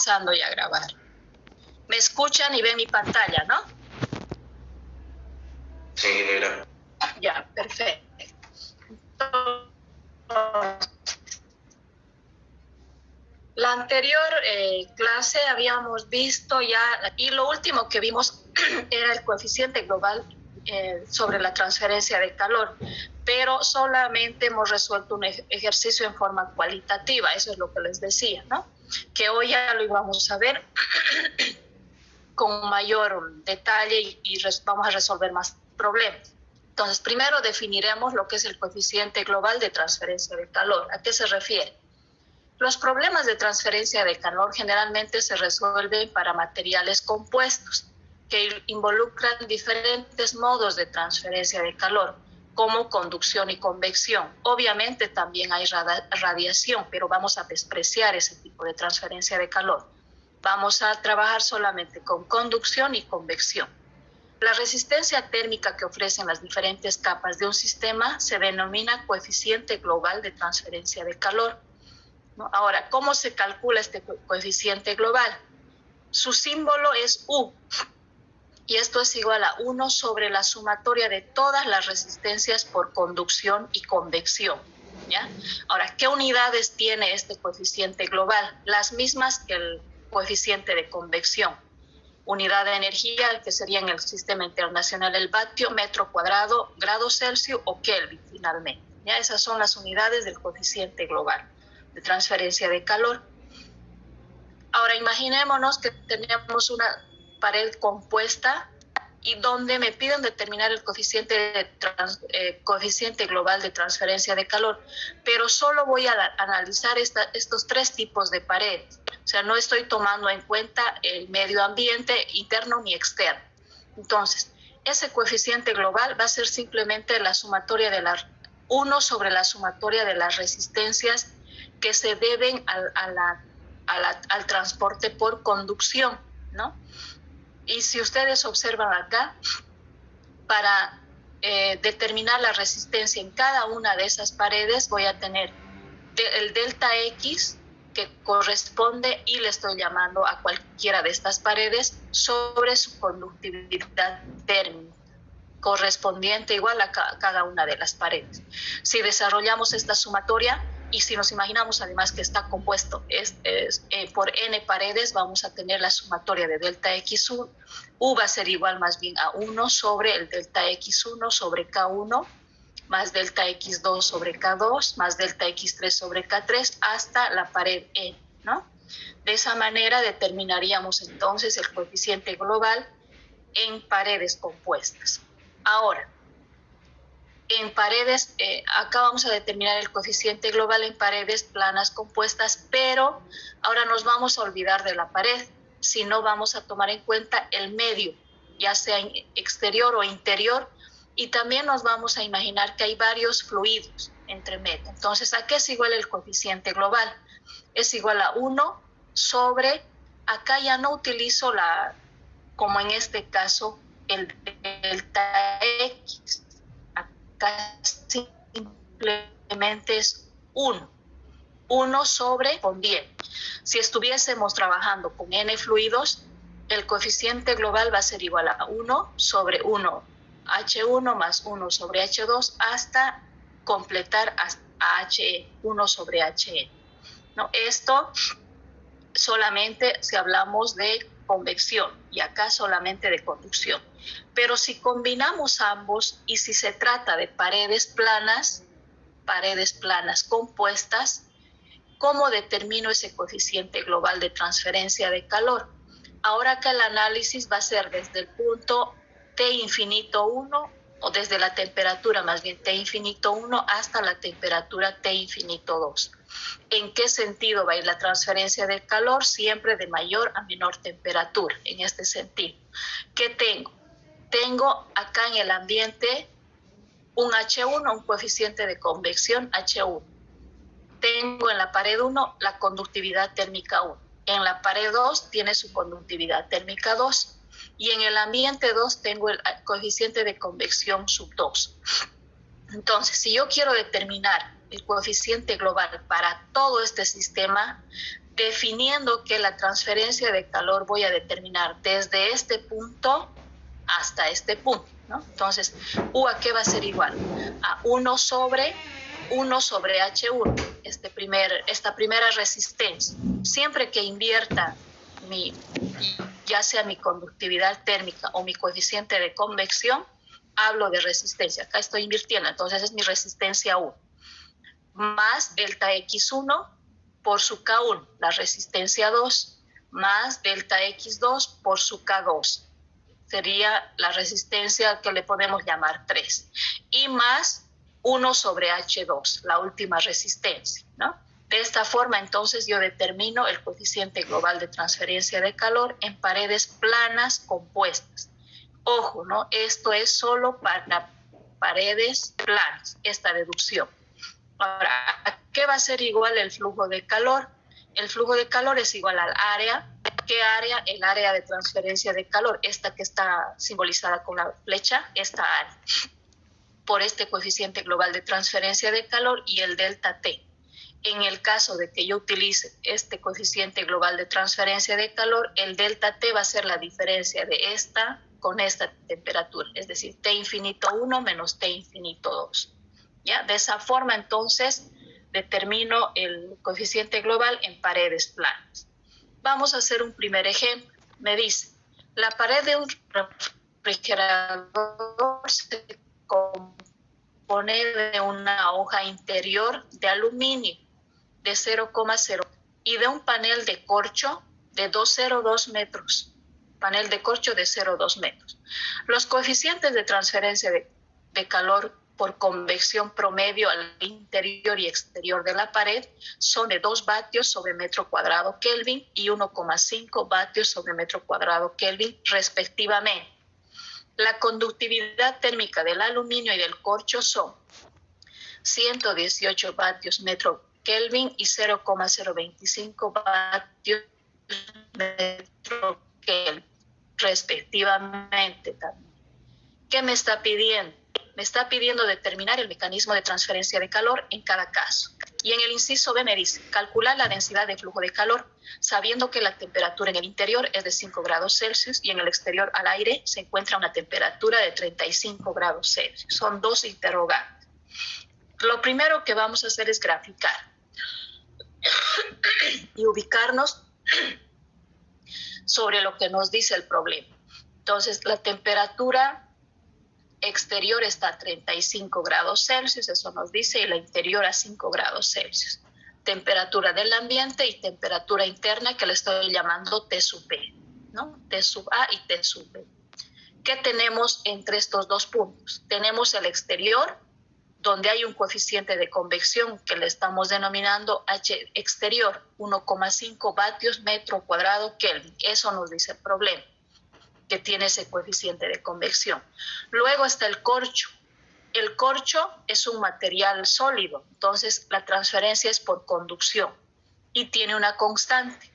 comenzando ya a grabar. ¿Me escuchan y ven mi pantalla, no? Sí, negra. Ya, perfecto. La anterior clase habíamos visto ya, y lo último que vimos era el coeficiente global sobre la transferencia de calor, pero solamente hemos resuelto un ejercicio en forma cualitativa, eso es lo que les decía, ¿no? Que hoy ya lo íbamos a ver con mayor detalle y vamos a resolver más problemas. Entonces, primero definiremos lo que es el coeficiente global de transferencia de calor. ¿A qué se refiere? Los problemas de transferencia de calor generalmente se resuelven para materiales compuestos que involucran diferentes modos de transferencia de calor, como conducción y convección. Obviamente también hay radiación, pero vamos a despreciar ese tipo de transferencia de calor. Vamos a trabajar solamente con conducción y convección. La resistencia térmica que ofrecen las diferentes capas de un sistema se denomina coeficiente global de transferencia de calor, ¿no? Ahora, ¿cómo se calcula este coeficiente global? Su símbolo es U, y esto es igual a 1 sobre la sumatoria de todas las resistencias por conducción y convección, ¿ya? Ahora, ¿qué unidades tiene este coeficiente global? Las mismas que el coeficiente de convección. Unidad de energía, que sería en el sistema internacional el vatio, metro cuadrado, grado Celsius o Kelvin, finalmente. ¿Ya? Esas son las unidades del coeficiente global de transferencia de calor. Ahora, imaginémonos que tenemos una pared compuesta y donde me piden determinar el coeficiente global de transferencia de calor, pero solo voy a analizar estos tres tipos de paredes. O sea, no estoy tomando en cuenta el medio ambiente interno ni externo. Entonces, ese coeficiente global va a ser simplemente la sumatoria de 1 sobre la sumatoria de las resistencias que se deben al transporte por conducción, ¿no? Y si ustedes observan acá, para determinar la resistencia en cada una de esas paredes, voy a tener el delta X, que corresponde, y le estoy llamando a cualquiera de estas paredes, sobre su conductividad térmica, correspondiente igual a cada una de las paredes. Si desarrollamos esta sumatoria, y si nos imaginamos además que está compuesto por n paredes, vamos a tener la sumatoria de delta X1. U va a ser igual más bien a 1 sobre el delta X1 sobre K1, más delta X2 sobre K2, más delta X3 sobre K3, hasta la pared N, ¿no? De esa manera determinaríamos entonces el coeficiente global en paredes compuestas. Ahora, en paredes, acá vamos a determinar el coeficiente global en paredes planas compuestas, pero ahora nos vamos a olvidar de la pared, sino vamos a tomar en cuenta el medio, ya sea exterior o interior, y también nos vamos a imaginar que hay varios fluidos entre medio. Entonces, ¿a qué es igual el coeficiente global? Es igual a 1 sobre, acá ya no utilizo como en este caso, el delta X. Acá simplemente es 1. 1 sobre con 10. Si estuviésemos trabajando con n fluidos, el coeficiente global va a ser igual a 1 sobre 1 H1 más 1 sobre H2 hasta completar a HE, 1 sobre HE. ¿No? Esto solamente si hablamos de convección y acá solamente de conducción. Pero si combinamos ambos y si se trata de paredes planas compuestas, ¿cómo determino ese coeficiente global de transferencia de calor? Ahora que el análisis va a ser desde el punto T infinito 1, o desde la temperatura más bien T infinito 1 hasta la temperatura T infinito 2. ¿En qué sentido va a ir la transferencia de calor? Siempre de mayor a menor temperatura, en este sentido. ¿Qué tengo? Tengo acá en el ambiente un H1, un coeficiente de convección H1. Tengo en la pared 1 la conductividad térmica 1. En la pared 2 tiene su conductividad térmica 2. Y en el ambiente 2 tengo el coeficiente de convección sub 2. Entonces, si yo quiero determinar el coeficiente global para todo este sistema, definiendo que la transferencia de calor voy a determinar desde este punto hasta este punto, ¿no? Entonces, U a qué va a ser igual a 1 sobre H1, esta primera resistencia. Siempre que invierta ya sea mi conductividad térmica o mi coeficiente de convección, hablo de resistencia. Acá estoy invirtiendo, entonces es mi resistencia 1, más delta X1 por su K1, la resistencia 2, más delta X2 por su K2. Sería la resistencia que le podemos llamar 3. Y más 1 sobre H2, la última resistencia, ¿no? De esta forma, entonces, yo determino el coeficiente global de transferencia de calor en paredes planas compuestas. Ojo, ¿no? Esto es solo para paredes planas, esta deducción. Ahora, ¿a qué va a ser igual el flujo de calor? El flujo de calor es igual al área. ¿Qué área? El área de transferencia de calor, esta que está simbolizada con la flecha, esta área, por este coeficiente global de transferencia de calor y el delta T. En el caso de que yo utilice este coeficiente global de transferencia de calor, el delta T va a ser la diferencia de esta con esta temperatura, es decir, T infinito 1 menos T infinito 2. ¿Ya? De esa forma, entonces, determino el coeficiente global en paredes planas. Vamos a hacer un primer ejemplo. Me dice, la pared de un refrigerador se compone de una hoja interior de aluminio de 0,0 y de un panel de corcho de 202 metros. Panel de corcho de 0,2 metros. Los coeficientes de transferencia de calor por convección promedio al interior y exterior de la pared son de 2 vatios sobre metro cuadrado Kelvin y 1,5 vatios sobre metro cuadrado Kelvin respectivamente. La conductividad térmica del aluminio y del corcho son 118 vatios metro Kelvin y 0,025 vatios metro Kelvin respectivamente también. ¿Qué me está pidiendo? Me está pidiendo determinar el mecanismo de transferencia de calor en cada caso. Y en el inciso B me dice, calcular la densidad de flujo de calor, sabiendo que la temperatura en el interior es de 5 grados Celsius y en el exterior al aire se encuentra una temperatura de 35 grados Celsius. Son dos interrogantes. Lo primero que vamos a hacer es graficar y ubicarnos sobre lo que nos dice el problema. Entonces, la temperatura exterior está a 35 grados Celsius, eso nos dice, y la interior a 5 grados Celsius. Temperatura del ambiente y temperatura interna que le estoy llamando T sub B, ¿no? T sub A y T sub B. ¿Qué tenemos entre estos dos puntos? Tenemos el exterior, donde hay un coeficiente de convección que le estamos denominando H exterior, 1,5 vatios metro cuadrado Kelvin. Eso nos dice el problema, que tiene ese coeficiente de convección. Luego está el corcho. El corcho es un material sólido, entonces la transferencia es por conducción y tiene una constante,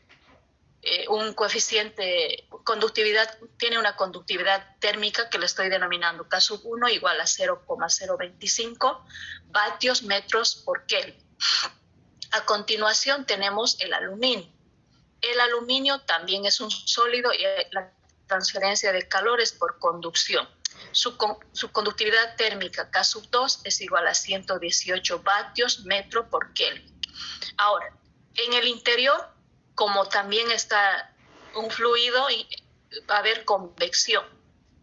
un coeficiente, conductividad, tiene una conductividad térmica que le estoy denominando K sub 1 igual a 0,025 vatios metros por Kelvin. A continuación tenemos el aluminio. El aluminio también es un sólido y la transferencia de calor es por conducción. Su conductividad térmica K sub 2 es igual a 118 vatios metro por Kelvin. Ahora, en el interior, como también está un fluido, va a haber convección.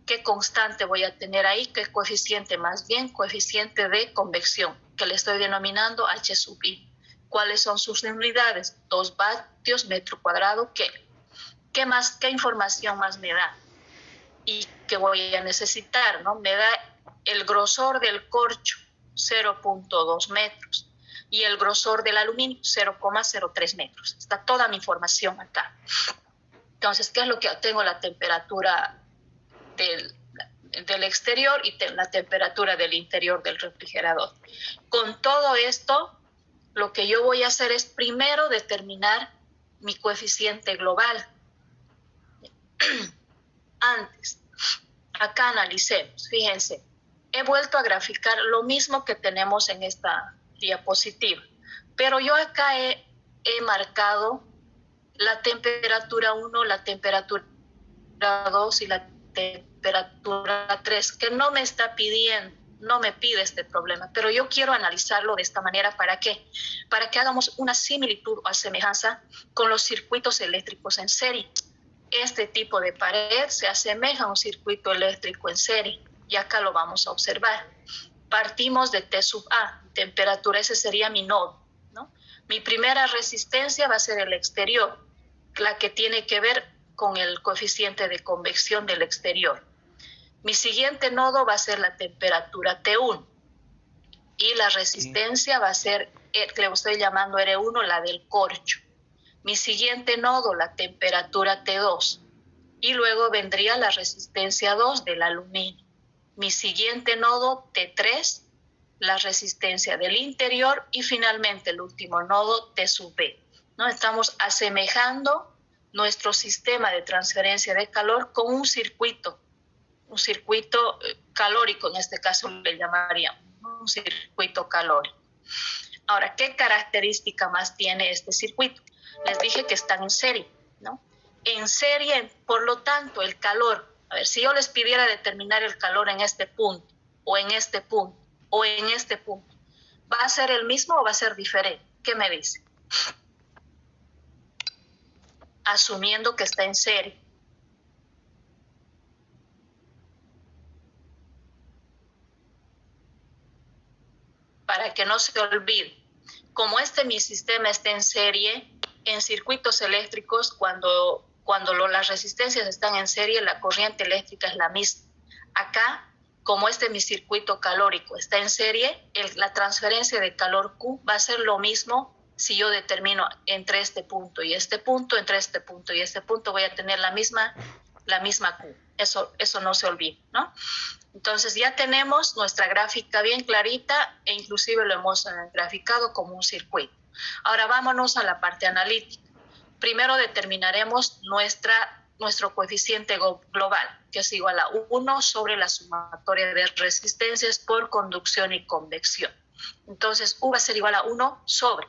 ¿Qué constante voy a tener ahí? ¿Qué coeficiente? Más bien, coeficiente de convección, que le estoy denominando H sub I. ¿Cuáles son sus unidades? 2 vatios metro cuadrado Kelvin. ¿Qué más? ¿Qué información más me da? Y que voy a necesitar, ¿no? Me da el grosor del corcho, 0,2 metros. Y el grosor del aluminio, 0,03 metros. Está toda mi información acá. Entonces, ¿qué es lo que tengo? La temperatura del exterior y la temperatura del interior del refrigerador. Con todo esto, lo que yo voy a hacer es primero determinar mi coeficiente global. Antes, acá analicemos, fíjense, he vuelto a graficar lo mismo que tenemos en esta diapositiva, pero yo acá he marcado la temperatura 1, la temperatura 2 y la temperatura 3, que no me está pidiendo, no me pide este problema, pero yo quiero analizarlo de esta manera. ¿Para qué? Para que hagamos una similitud o semejanza con los circuitos eléctricos en serie. Este tipo de pared se asemeja a un circuito eléctrico en serie y acá lo vamos a observar. Partimos de T sub A, temperatura, ese sería mi nodo, ¿no? Mi primera resistencia va a ser el exterior, la que tiene que ver con el coeficiente de convección del exterior. Mi siguiente nodo va a ser la temperatura T1 y la resistencia va a ser, que le estoy llamando R1, la del corcho. Mi siguiente nodo, la temperatura T2, y luego vendría la resistencia 2 del aluminio. Mi siguiente nodo, T3, la resistencia del interior, y finalmente el último nodo, T sub B, ¿no? Estamos asemejando nuestro sistema de transferencia de calor con un circuito calórico, en este caso le llamaríamos un circuito calórico. Ahora, ¿qué característica más tiene este circuito? Les dije que están en serie, ¿no? En serie, por lo tanto, el calor, a ver, si yo les pidiera determinar el calor en este punto, o en este punto, o en este punto, ¿va a ser el mismo o va a ser diferente? ¿Qué me dice? Asumiendo que está en serie. Para que no se olvide, como mi sistema está en serie, en circuitos eléctricos, cuando las resistencias están en serie, la corriente eléctrica es la misma. Acá, como mi circuito calórico está en serie, la transferencia de calor Q va a ser lo mismo si yo determino entre este punto y este punto, entre este punto y este punto, voy a tener la misma Q. Eso no se olvide, ¿no? Entonces ya tenemos nuestra gráfica bien clarita e inclusive lo hemos graficado como un circuito. Ahora vámonos a la parte analítica. Primero determinaremos nuestro coeficiente global, que es igual a 1 sobre la sumatoria de resistencias por conducción y convección. Entonces U va a ser igual a 1 sobre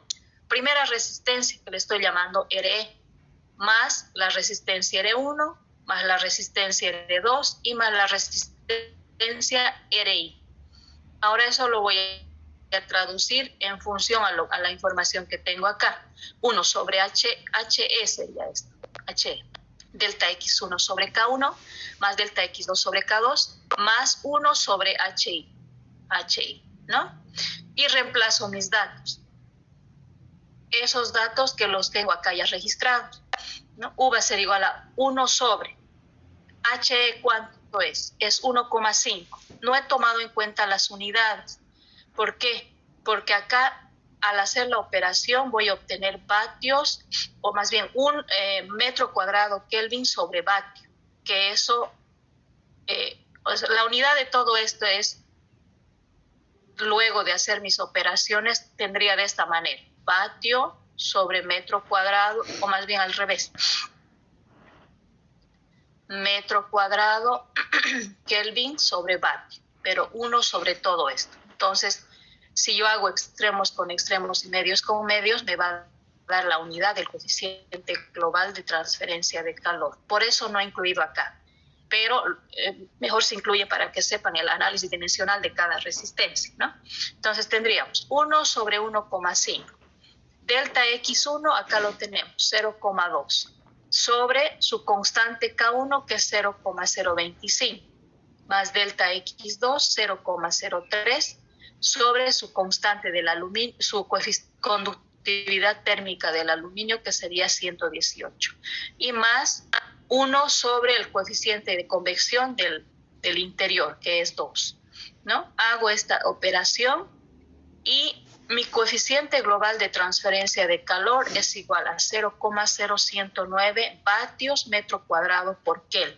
primera resistencia, que le estoy llamando RE, más la resistencia R1, más la resistencia R2 y más la resistencia RI. Ahora eso lo voy a traducir en función a la información que tengo acá. 1 sobre HE sería esto, HE. Delta X1 sobre K1 más delta X2 sobre K2 más 1 sobre HI, ¿no? Y reemplazo mis datos. Esos datos que los tengo acá ya registrados, ¿no? U va a ser igual a 1 sobre HE, ¿cuánto es? Es 1,5. No he tomado en cuenta las unidades. ¿Por qué? Porque acá, al hacer la operación, voy a obtener vatios, o más bien un metro cuadrado Kelvin sobre vatio, que eso, la unidad de todo esto es, luego de hacer mis operaciones, tendría de esta manera, vatio sobre metro cuadrado, o más bien al revés, metro cuadrado Kelvin sobre vatio, pero 1 sobre todo esto. Entonces, si yo hago extremos con extremos y medios con medios, me va a dar la unidad del coeficiente global de transferencia de calor. Por eso no he incluido acá, pero mejor se incluye para que sepan el análisis dimensional de cada resistencia, ¿no? Entonces tendríamos 1 sobre 1,5. Delta X1, acá lo tenemos, 0,2. Sobre su constante K1, que es 0,025, más delta X2, 0,03, sobre su constante del aluminio, su conductividad térmica del aluminio, que sería 118, y más 1 sobre el coeficiente de convección del interior, que es 2, ¿no? Hago esta operación y mi coeficiente global de transferencia de calor es igual a 0,0109 vatios metro cuadrado por Kelvin.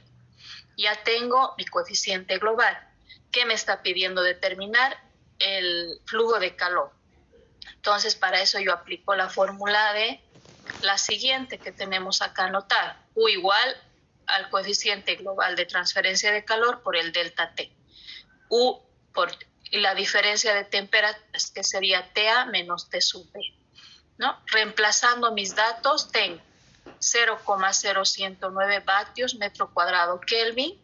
Ya tengo mi coeficiente global. ¿Qué me está pidiendo determinar? El flujo de calor. Entonces, para eso yo aplico la fórmula de la siguiente que tenemos acá anotada. U igual al coeficiente global de transferencia de calor por el delta T. U por la diferencia de temperaturas, que sería TA menos T sub B, ¿no? Reemplazando mis datos, tengo 0,0109 vatios metro cuadrado Kelvin,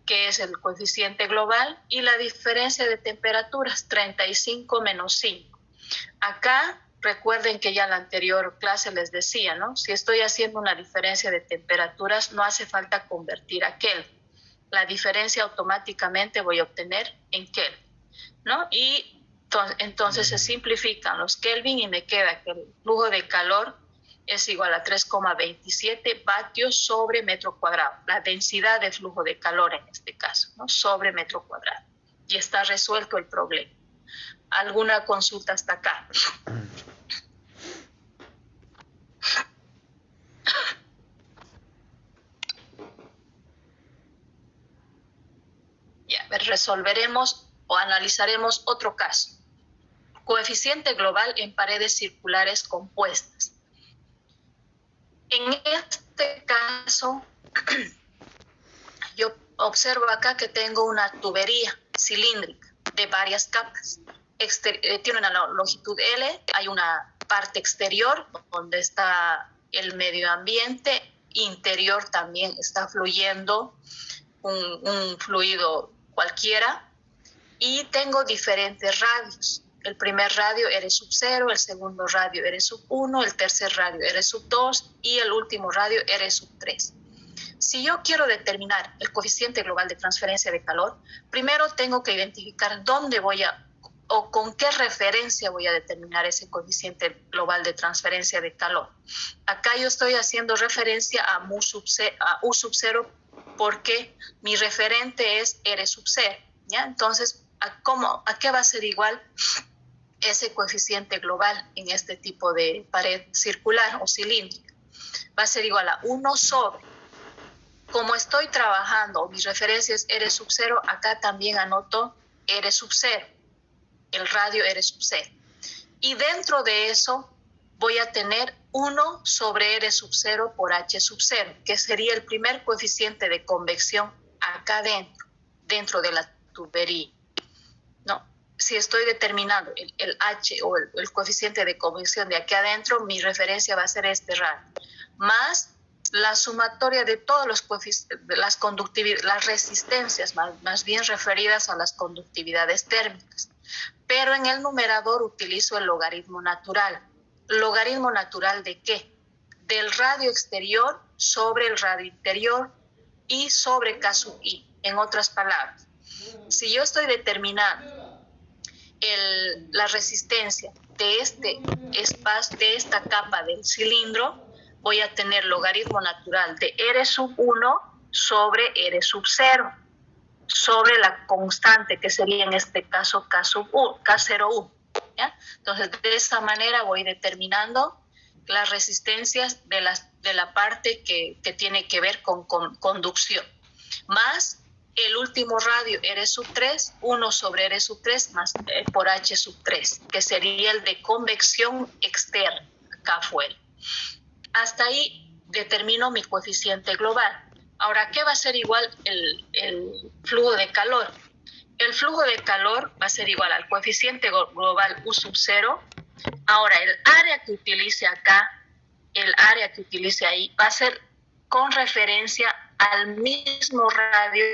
que es el coeficiente global, y la diferencia de temperaturas, 35 menos 5. Acá, recuerden que ya en la anterior clase les decía, ¿no? Si estoy haciendo una diferencia de temperaturas, no hace falta convertir a Kelvin. La diferencia automáticamente voy a obtener en Kelvin, ¿no? Y entonces se simplifican los Kelvin y me queda que el flujo de calor es igual a 3,27 vatios sobre metro cuadrado. La densidad de flujo de calor en este caso, ¿no? Sobre metro cuadrado. Y está resuelto el problema. ¿Alguna consulta hasta acá? Ya, resolveremos o analizaremos otro caso. Coeficiente global en paredes circulares compuestas. En este caso, yo observo acá que tengo una tubería cilíndrica de varias capas. Tiene una longitud L, hay una parte exterior donde está el medio ambiente, interior también está fluyendo un fluido cualquiera, y tengo diferentes radios. El primer radio R sub 0, el segundo radio R sub 1, el tercer radio R sub 2 y el último radio R sub 3. Si yo quiero determinar el coeficiente global de transferencia de calor, primero tengo que identificar dónde voy a, o con qué referencia voy a determinar ese coeficiente global de transferencia de calor. Acá yo estoy haciendo referencia a U sub 0 porque mi referente es R sub 0, ¿ya? Entonces, ¿a qué va a ser igual ese coeficiente global en este tipo de pared circular o cilíndrica? Va a ser igual a 1 sobre, como estoy trabajando, mis referencias R sub 0, acá también anoto R sub 0, el radio R sub 0. Y dentro de eso voy a tener 1 sobre R sub 0 por H sub 0, que sería el primer coeficiente de convección acá dentro de la tubería. ¿No? Si estoy determinando el H o el coeficiente de convección de aquí adentro, mi referencia va a ser este radio, más la sumatoria de todos los las resistencias, más bien referidas a las conductividades térmicas. Pero en el numerador utilizo el logaritmo natural. ¿Logaritmo natural de qué? Del radio exterior sobre el radio interior y sobre K sub I. En otras palabras, si yo estoy determinando la resistencia de este espacio, de esta capa del cilindro, voy a tener logaritmo natural de R sub 1 sobre R sub 0, sobre la constante que sería en este caso K0U. ¿Ya? Entonces, de esa manera voy determinando las resistencias de la parte que tiene que ver con conducción, más el último radio R sub 3, 1 sobre R sub 3 más por H sub 3, que sería el de convección externa, acá afuera. Hasta ahí determino mi coeficiente global. Ahora, ¿qué va a ser igual el flujo de calor? El flujo de calor va a ser igual al coeficiente global U sub 0. Ahora, el área que utilice acá, el área que utilice ahí, va a ser con referencia al mismo radio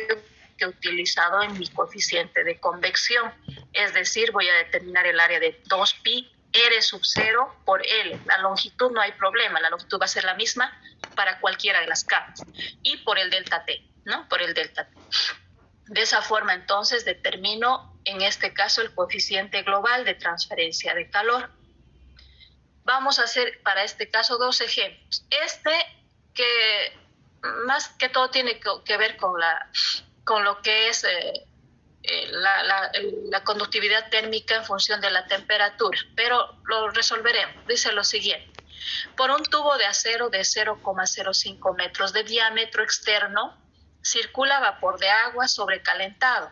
que he utilizado en mi coeficiente de convección. Es decir, voy a determinar el área de 2pi R sub 0 por L. La longitud no hay problema, la longitud va a ser la misma para cualquiera de las capas. Y por el delta T, ¿no? Por el delta T. De esa forma, entonces, determino, en este caso, el coeficiente global de transferencia de calor. Vamos a hacer, para este caso, dos ejemplos. Que más que todo tiene que ver con lo que es la conductividad térmica en función de la temperatura, pero lo resolveremos. Dice lo siguiente: por un tubo de acero de 0,05 metros de diámetro externo circula vapor de agua sobrecalentado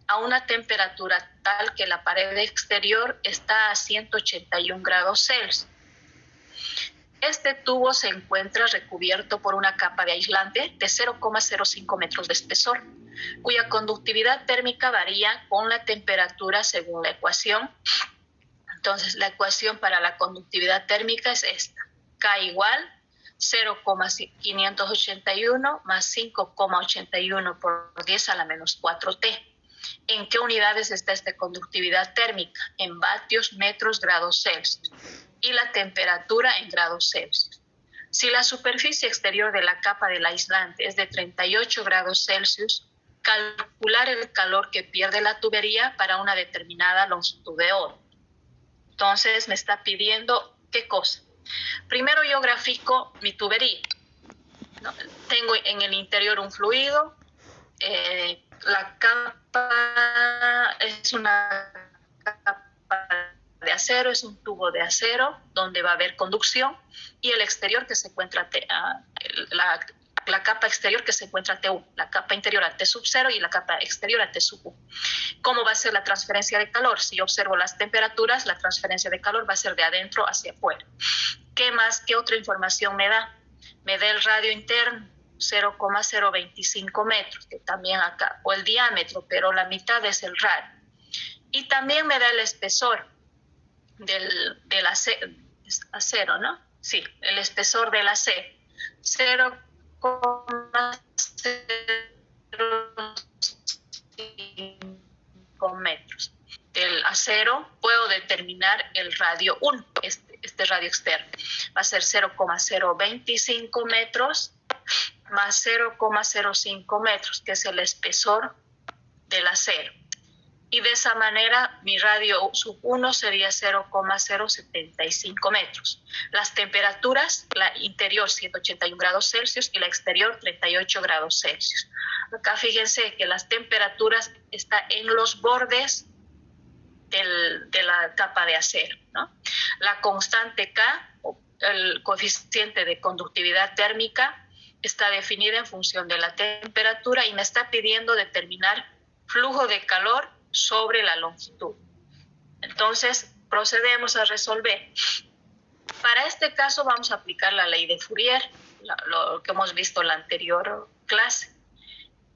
a una temperatura tal que la pared exterior está a 181 grados Celsius. Este tubo se encuentra recubierto por una capa de aislante de 0,05 metros de espesor, cuya conductividad térmica varía con la temperatura según la ecuación. Entonces, la ecuación para la conductividad térmica es esta: K igual 0,581 más 5,81 por 10 a la menos 4T. ¿En qué unidades está esta conductividad térmica? En vatios, metros, grados Celsius. Y la temperatura en grados Celsius. Si la superficie exterior de la capa del aislante es de 38 grados Celsius, calcular el calor que pierde la tubería para una determinada longitud de hora. Entonces me está pidiendo ¿qué cosa? Primero yo grafico mi tubería, ¿no? Tengo en el interior un fluido, la capa es una capa de acero, es un tubo de acero donde va a haber conducción, y el exterior que se encuentra, la capa exterior que se encuentra a T1, la capa interior a T sub 0 y la capa exterior a T sub 1. ¿Cómo va a ser la transferencia de calor? Si yo observo las temperaturas, la transferencia de calor va a ser de adentro hacia afuera. ¿Qué más? ¿Qué otra información me da? Me da el radio interno, 0,025 metros, que también acá, o el diámetro, pero la mitad es el radio. Y también me da el espesor del acero, ¿no? Sí, el espesor del acero, 0,05 metros. Del acero puedo determinar el radio 1, este radio externo. Va a ser 0,025 metros más 0,05 metros, que es el espesor del acero. Y de esa manera mi radio sub 1 sería 0,075 metros. Las temperaturas, la interior 181 grados Celsius y la exterior 38 grados Celsius. Acá fíjense que las temperaturas están en los bordes de la capa de acero, ¿no? La constante K, el coeficiente de conductividad térmica, está definida en función de la temperatura y me está pidiendo determinar flujo de calor sobre la longitud. Entonces, procedemos a resolver. Para este caso vamos a aplicar la ley de Fourier, lo que hemos visto en la anterior clase,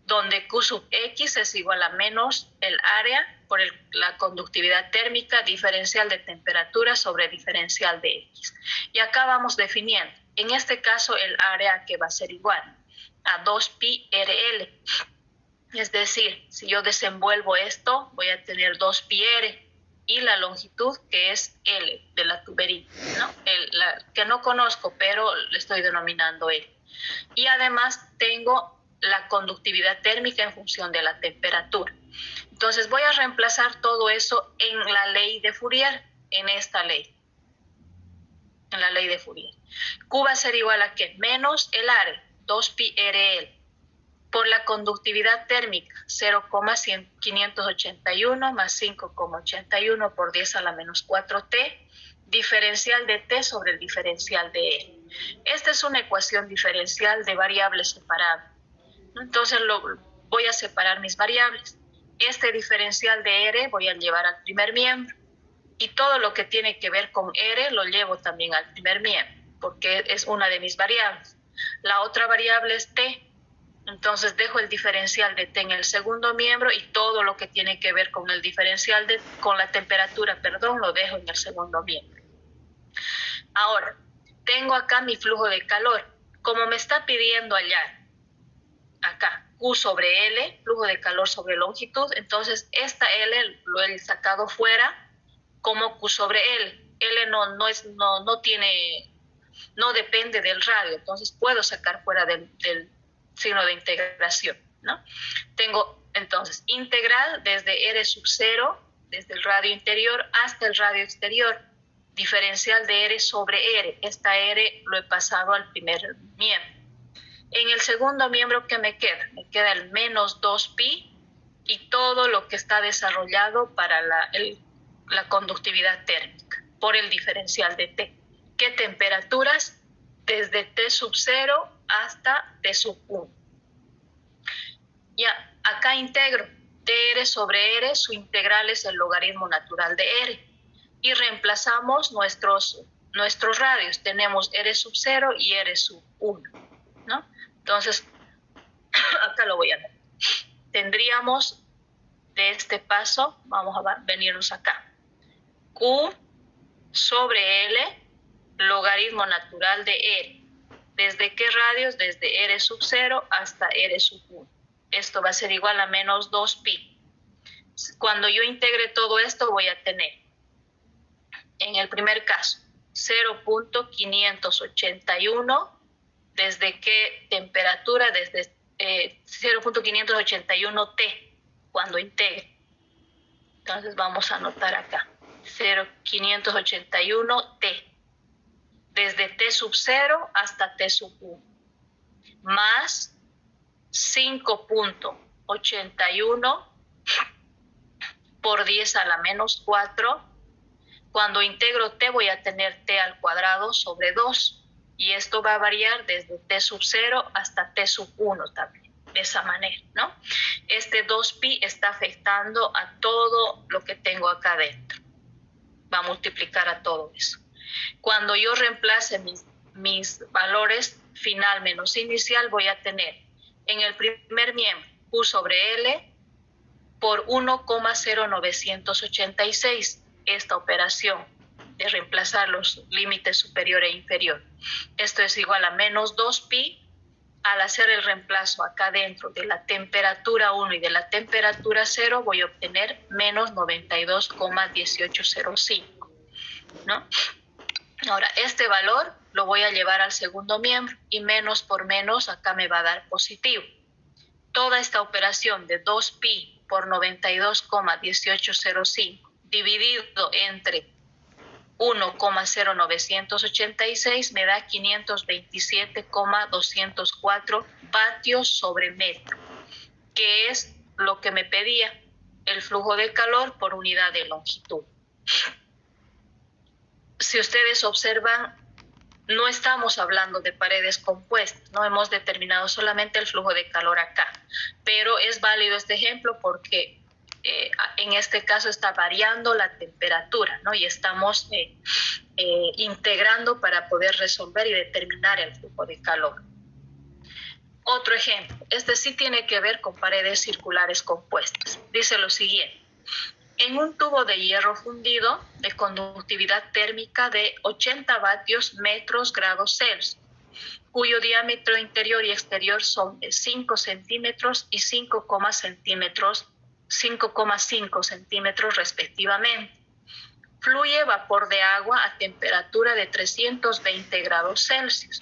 donde Q sub X es igual a menos el área por la conductividad térmica diferencial de temperatura sobre diferencial de X. Y acá vamos definiendo, en este caso el área que va a ser igual a 2pi RL. Es decir, si yo desenvuelvo esto, voy a tener 2pi R y la longitud que es L de la tubería, ¿no? Que no conozco, pero le estoy denominando L. Y además tengo la conductividad térmica en función de la temperatura. Entonces voy a reemplazar todo eso en la ley de Fourier, en esta ley. En la ley de Fourier. Q va a ser igual a ¿qué? Menos el área, 2pi RL. Por la conductividad térmica, 0,581 más 5,81 por 10 a la menos 4T, diferencial de T sobre el diferencial de L. Esta es una ecuación diferencial de variables separadas. Entonces voy a separar mis variables. Este diferencial de R voy a llevar al primer miembro y todo lo que tiene que ver con R lo llevo también al primer miembro porque es una de mis variables. La otra variable es T. Entonces dejo el diferencial de T en el segundo miembro y todo lo que tiene que ver con el diferencial con la temperatura, lo dejo en el segundo miembro. Ahora, tengo acá mi flujo de calor. Como me está pidiendo allá, acá, Q sobre L, flujo de calor sobre longitud, entonces esta L lo he sacado fuera como Q sobre L. L no depende del radio, entonces puedo sacar fuera del signo de integración, ¿no? Tengo entonces integral desde R sub 0, desde el radio interior hasta el radio exterior, diferencial de R sobre R. Esta R lo he pasado al primer miembro. En el segundo miembro, ¿qué me queda? Me queda el menos 2pi y todo lo que está desarrollado para la conductividad térmica por el diferencial de T. ¿Qué temperaturas? Desde T sub 0 hasta T sub 1. Ya, acá integro dr sobre R, su integral es el logaritmo natural de R. Y reemplazamos nuestros radios. Tenemos R sub 0 y R sub 1, ¿no? Entonces, acá lo voy a ver. Tendríamos de este paso, vamos a venirnos acá. Q sobre L, logaritmo natural de R. ¿Desde qué radios? Desde R sub 0 hasta R sub 1. Esto va a ser igual a menos 2pi. Cuando yo integre todo esto voy a tener, en el primer caso, 0.581. ¿Desde qué temperatura? Desde 0.581 T, cuando integre. Entonces vamos a anotar acá, 0.581 T. Desde T sub 0 hasta T sub 1. Más 5.81 por 10 a la menos 4. Cuando integro T voy a tener T al cuadrado sobre 2. Y esto va a variar desde T sub 0 hasta T sub 1 también, de esa manera, ¿no? Este 2pi está afectando a todo lo que tengo acá adentro. Va a multiplicar a todo eso. Cuando yo reemplace mis valores final menos inicial, voy a tener en el primer miembro Q sobre L por 1,0986, esta operación de reemplazar los límites superior e inferior. Esto es igual a menos 2pi. Al hacer el reemplazo acá dentro de la temperatura 1 y de la temperatura 0, voy a obtener menos 92,1805, ¿no? Ahora, este valor lo voy a llevar al segundo miembro y menos por menos acá me va a dar positivo. Toda esta operación de 2pi por 92,1805 dividido entre 1,0986 me da 527,204 vatios sobre metro, que es lo que me pedía el flujo de calor por unidad de longitud. Si ustedes observan, no estamos hablando de paredes compuestas, no hemos determinado solamente el flujo de calor acá, pero es válido este ejemplo porque en este caso está variando la temperatura, ¿no? Y estamos integrando para poder resolver y determinar el flujo de calor. Otro ejemplo, este sí tiene que ver con paredes circulares compuestas. Dice lo siguiente: en un tubo de hierro fundido de conductividad térmica de 80 vatios metros grados Celsius, cuyo diámetro interior y exterior son de 5 centímetros y 5,5 centímetros respectivamente. Fluye vapor de agua a temperatura de 320 grados Celsius.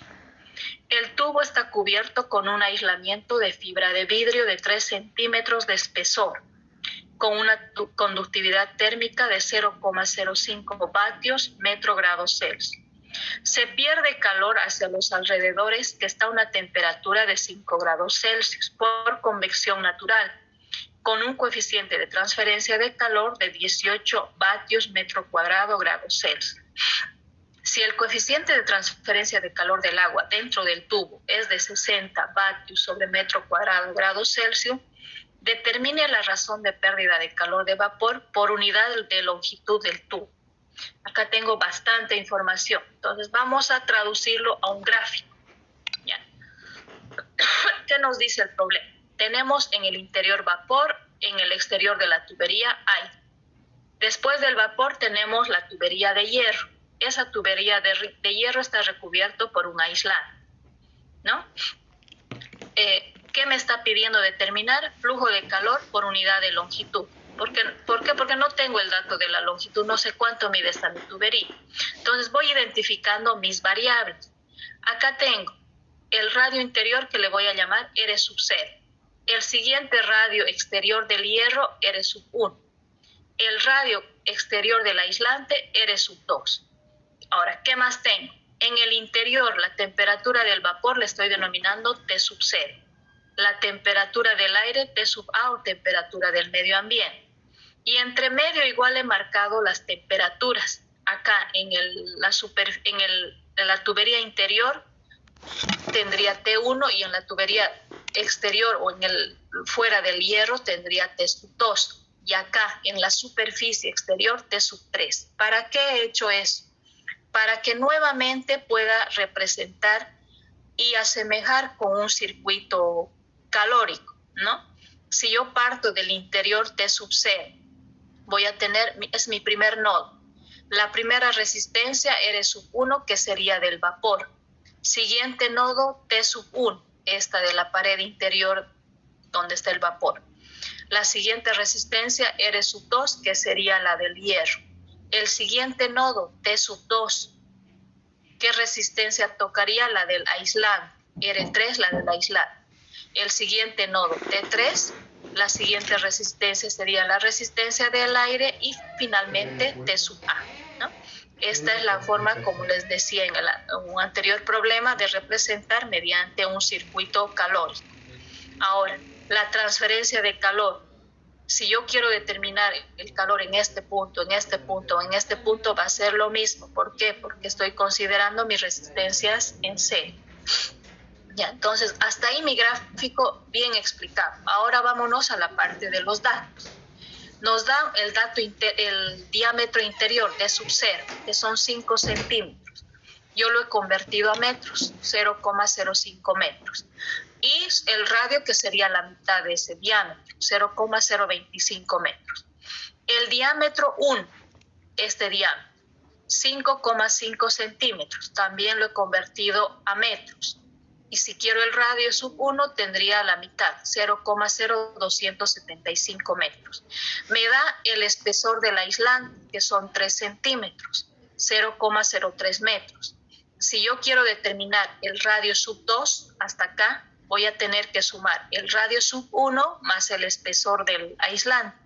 El tubo está cubierto con un aislamiento de fibra de vidrio de 3 centímetros de espesor, con una conductividad térmica de 0,05 vatios metro grados Celsius. Se pierde calor hacia los alrededores, que está a una temperatura de 5 grados Celsius por convección natural, con un coeficiente de transferencia de calor de 18 vatios metro cuadrado grados Celsius. Si el coeficiente de transferencia de calor del agua dentro del tubo es de 60 vatios sobre metro cuadrado grados Celsius, determine la razón de pérdida de calor de vapor por unidad de longitud del tubo. Acá tengo bastante información, entonces vamos a traducirlo a un gráfico. ¿Ya? ¿Qué nos dice el problema? Tenemos en el interior vapor, en el exterior de la tubería aire. Después del vapor tenemos la tubería de hierro. Esa tubería de hierro está recubierto por un aislante, ¿no? ¿Qué me está pidiendo determinar? Flujo de calor por unidad de longitud. ¿Por qué? Porque no tengo el dato de la longitud, no sé cuánto mide esta tubería. Entonces voy identificando mis variables. Acá tengo el radio interior, que le voy a llamar R sub 0. El siguiente radio exterior del hierro, R sub 1. El radio exterior del aislante, R sub 2. Ahora, ¿qué más tengo? En el interior, la temperatura del vapor le estoy denominando T sub 0. La temperatura del aire, T sub A, o temperatura del medio ambiente. Y entre medio igual he marcado las temperaturas. Acá en la tubería interior tendría T1 y en la tubería exterior o fuera del hierro tendría T sub 2. Y acá en la superficie exterior T sub 3. ¿Para qué he hecho eso? Para que nuevamente pueda representar y asemejar con un circuito calórico, ¿no? Si yo parto del interior T sub 0, voy a tener, es mi primer nodo, la primera resistencia R sub 1, que sería del vapor. Siguiente nodo, T sub 1, esta de la pared interior donde está el vapor. La siguiente resistencia, R sub 2, que sería la del hierro. El siguiente nodo, T sub 2, ¿qué resistencia tocaría? La del aislante. R3, la del aislante. El siguiente nodo, T3, la siguiente resistencia sería la resistencia del aire y finalmente T sub A, ¿no? Esta es la forma, como les decía en un anterior problema, de representar mediante un circuito calórico. Ahora, la transferencia de calor. Si yo quiero determinar el calor en este punto, en este punto, en este punto, va a ser lo mismo. ¿Por qué? Porque estoy considerando mis resistencias en serie. Ya, entonces, hasta ahí mi gráfico bien explicado. Ahora vámonos a la parte de los datos. Nos dan el diámetro interior de sub 0, que son 5 centímetros. Yo lo he convertido a metros, 0,05 metros. Y el radio, que sería la mitad de ese diámetro, 0,025 metros. El diámetro 1, este diámetro, 5,5 centímetros, también lo he convertido a metros. Y si quiero el radio sub 1, tendría la mitad, 0,0275 metros. Me da el espesor del aislante, que son 3 centímetros, 0,03 metros. Si yo quiero determinar el radio sub 2, hasta acá, voy a tener que sumar el radio sub 1 más el espesor del aislante.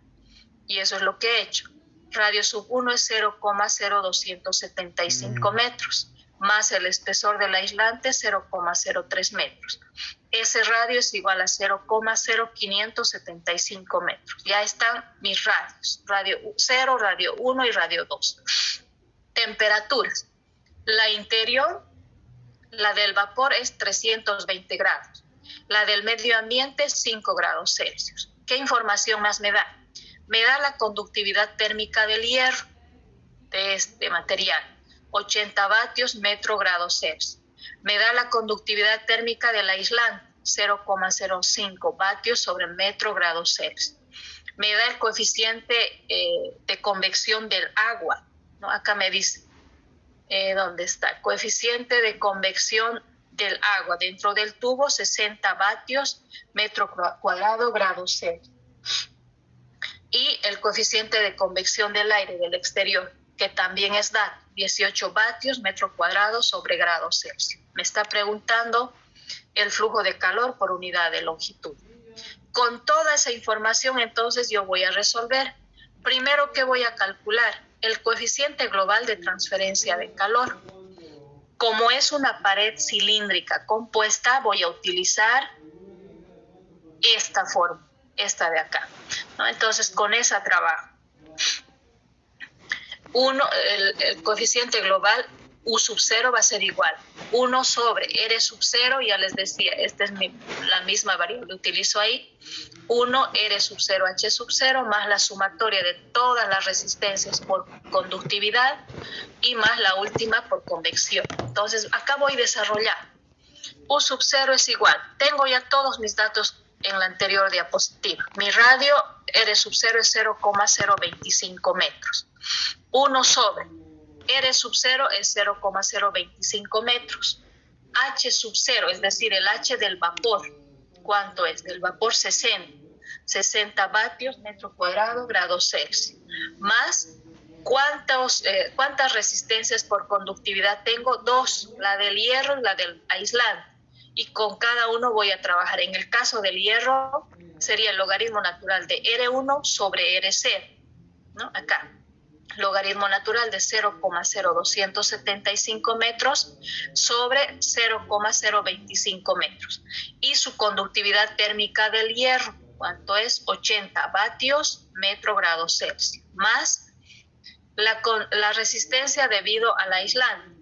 Y eso es lo que he hecho. Radio sub 1 es 0,0275 metros, más el espesor del aislante 0,03 metros. Ese radio es igual a 0,0575 metros. Ya están mis radios, radio 0, radio 1 y radio 2. Temperaturas. La interior, la del vapor es 320 grados. La del medio ambiente, 5 grados Celsius. ¿Qué información más me da? Me da la conductividad térmica del hierro, de este material, 80 vatios metro grado Celsius. Me da la conductividad térmica del aislante, 0,05 vatios sobre metro grado Celsius. Me da el coeficiente de convección del agua, ¿no? Acá me dice, ¿dónde está? Coeficiente de convección del agua dentro del tubo, 60 vatios metro cuadrado grado Celsius. Y el coeficiente de convección del aire del exterior, que también es dato, 18 vatios metro cuadrado sobre grado Celsius. Me está preguntando el flujo de calor por unidad de longitud. Con toda esa información, entonces, yo voy a resolver. Primero, ¿qué voy a calcular? El coeficiente global de transferencia de calor. Como es una pared cilíndrica compuesta, voy a utilizar esta forma, esta de acá, ¿no? Entonces, con esa trabajo. El coeficiente global U sub 0 va a ser igual 1 sobre R sub 0, ya les decía, esta es la misma variable, utilizo ahí 1 R sub 0 H sub 0 más la sumatoria de todas las resistencias por conductividad y más la última por convección. Entonces acá voy a desarrollar. U sub 0 es igual, tengo ya todos mis datos en la anterior diapositiva. Mi radio R sub 0 es 0,025 metros. 1 sobre R sub 0 es 0,025 metros. H sub 0, es decir, el H del vapor. ¿Cuánto es? Del vapor 60 vatios metro cuadrado grado Celsius. Más, ¿cuántas resistencias por conductividad tengo? 2, la del hierro y la del aislante. Y con cada uno voy a trabajar. En el caso del hierro, sería el logaritmo natural de R1 sobre R0, ¿no? Acá. Logaritmo natural de 0,0275 metros sobre 0,025 metros. Y su conductividad térmica del hierro, ¿cuánto es? 80 vatios metro grado Celsius. Más la resistencia debido al aislante,